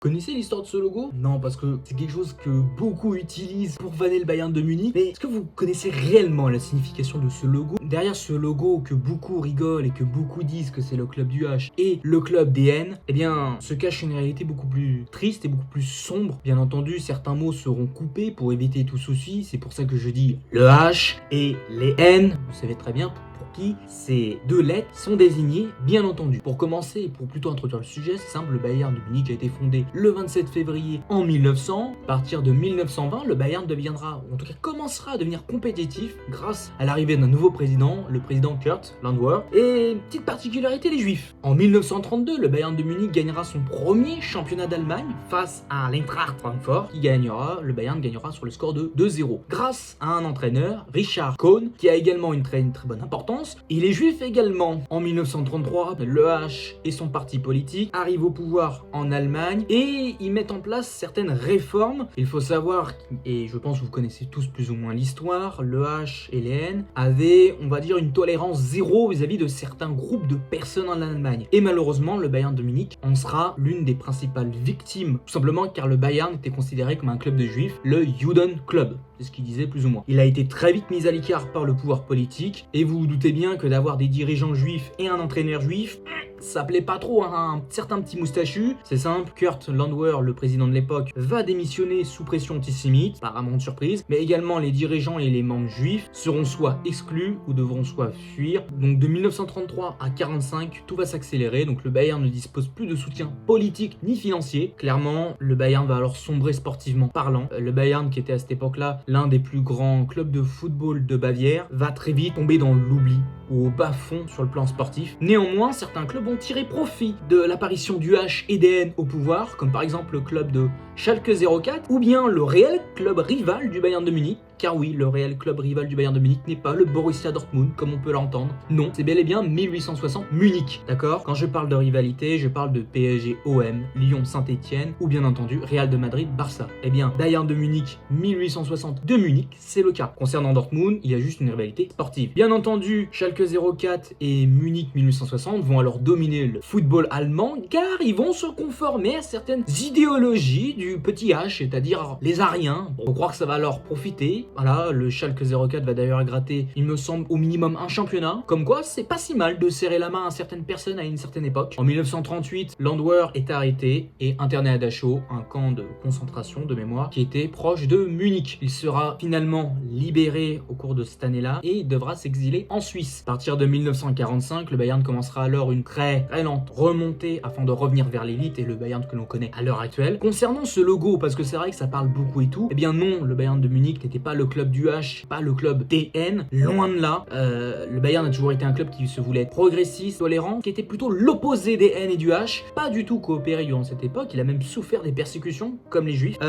Connaissez l'histoire de ce logo? Non, parce que c'est quelque chose que beaucoup utilisent pour vanner le Bayern de Munich. Mais est-ce que vous connaissez réellement la signification de ce logo? Derrière ce logo que beaucoup rigolent et que beaucoup disent que c'est le club du H et le club des N, eh bien, se cache une réalité beaucoup plus triste et beaucoup plus sombre. Bien entendu, certains mots seront coupés pour éviter tout souci. C'est pour ça que je dis le H et les N. Vous savez très bien pour qui ces deux lettres sont désignées, bien entendu. Pour commencer, et pour plutôt introduire le sujet, c'est simple, le Bayern de Munich a été fondé le 27 février en 1900. À partir de 1920, le Bayern deviendra, ou en tout cas commencera à devenir compétitif grâce à l'arrivée d'un nouveau président, le président Kurt Landwehr. Et petite particularité, les Juifs. En 1932, le Bayern de Munich gagnera son premier championnat d'Allemagne face à l'Eintracht Francfort, le Bayern gagnera sur le score de 2-0. Grâce à un entraîneur, Richard Cohn, qui a également une très bonne importance, et les Juifs également. En 1933, le H et son parti politique arrivent au pouvoir en Allemagne et ils mettent en place certaines réformes. Il faut savoir, et je pense que vous connaissez tous plus ou moins l'histoire, le H et les N avaient, on va dire, une tolérance zéro vis-à-vis de certains groupes de personnes en Allemagne. Et malheureusement, le Bayern de Munich en sera l'une des principales victimes, tout simplement car le Bayern était considéré comme un club de Juifs, le Juden Club. C'est ce qu'il disait plus ou moins. Il a été très vite mis à l'écart par le pouvoir politique, et vous vous doutez bien que d'avoir des dirigeants juifs et un entraîneur juif, ça plaît pas trop à un certain petit moustachu. C'est simple, Kurt Landwehr, le président de l'époque, va démissionner sous pression antisémite, apparemment de surprise, mais également les dirigeants et les membres juifs seront soit exclus ou devront soit fuir. Donc de 1933 à 1945, tout va s'accélérer, donc le Bayern ne dispose plus de soutien politique ni financier. Clairement, le Bayern va alors sombrer sportivement parlant. Le Bayern, qui était à cette époque-là l'un des plus grands clubs de football de Bavière, va très vite tomber dans l'oubli ou au bas fond sur le plan sportif. Néanmoins, certains clubs ont tiré profit de l'apparition du H et des N au pouvoir, comme par exemple le club de Schalke 04 ou bien le réel club rival du Bayern de Munich. Car oui, le réel club rival du Bayern de Munich n'est pas le Borussia Dortmund, comme on peut l'entendre. Non, c'est bel et bien 1860 Munich, d'accord? Quand je parle de rivalité, je parle de PSG OM, Lyon Saint-Etienne, ou bien entendu Real de Madrid Barça. Eh bien, Bayern de Munich 1860 de Munich, c'est le cas. Concernant Dortmund, il y a juste une rivalité sportive. Bien entendu, Schalke 04 et Munich 1860 vont alors dominer le football allemand, car ils vont se conformer à certaines idéologies du petit H, c'est-à-dire les Ariens. Bon, faut croire que ça va leur profiter. Voilà, le Schalke 04 va d'ailleurs gratter, il me semble, au minimum un championnat. Comme quoi, c'est pas si mal de serrer la main à certaines personnes à une certaine époque. En 1938, Landwehr est arrêté et interné à Dachau, un camp de concentration de mémoire qui était proche de Munich. Il sera finalement libéré au cours de cette année-là et devra s'exiler en Suisse. À partir de 1945, le Bayern commencera alors une très lente remontée afin de revenir vers l'élite et le Bayern que l'on connaît à l'heure actuelle. Concernant ce logo, parce que c'est vrai que ça parle beaucoup et tout, eh bien non, le Bayern de Munich n'était pas le club du H, pas le club des N, loin de là. Le Bayern a toujours été un club qui se voulait progressiste, tolérant, qui était plutôt l'opposé des N et du H, pas du tout coopéré durant cette époque. Il a même souffert des persécutions, comme les Juifs.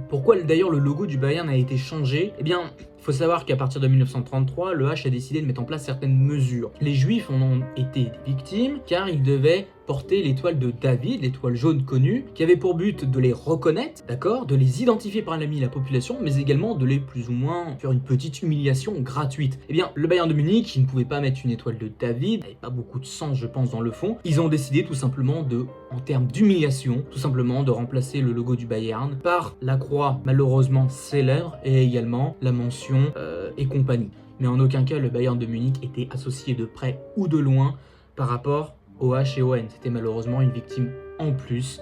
Pourquoi d'ailleurs le logo du Bayern a été changé? Eh bien, il faut savoir qu'à partir de 1933, le H a décidé de mettre en place certaines mesures. Les Juifs en ont été victimes car ils devaient porter l'étoile de David, l'étoile jaune connue, qui avait pour but de les reconnaître, d'accord, de les identifier par la population, mais également de les plus ou moins faire une petite humiliation gratuite. Eh bien, le Bayern de Munich, qui ne pouvait pas mettre une étoile de David, n'avait pas beaucoup de sens, je pense, dans le fond. Ils ont décidé tout simplement en termes d'humiliation, tout simplement de remplacer le logo du Bayern par la croix malheureusement célèbre et également la mention et compagnie. Mais en aucun cas le Bayern de Munich était associé de près ou de loin par rapport au H et au N. C'était malheureusement une victime en plus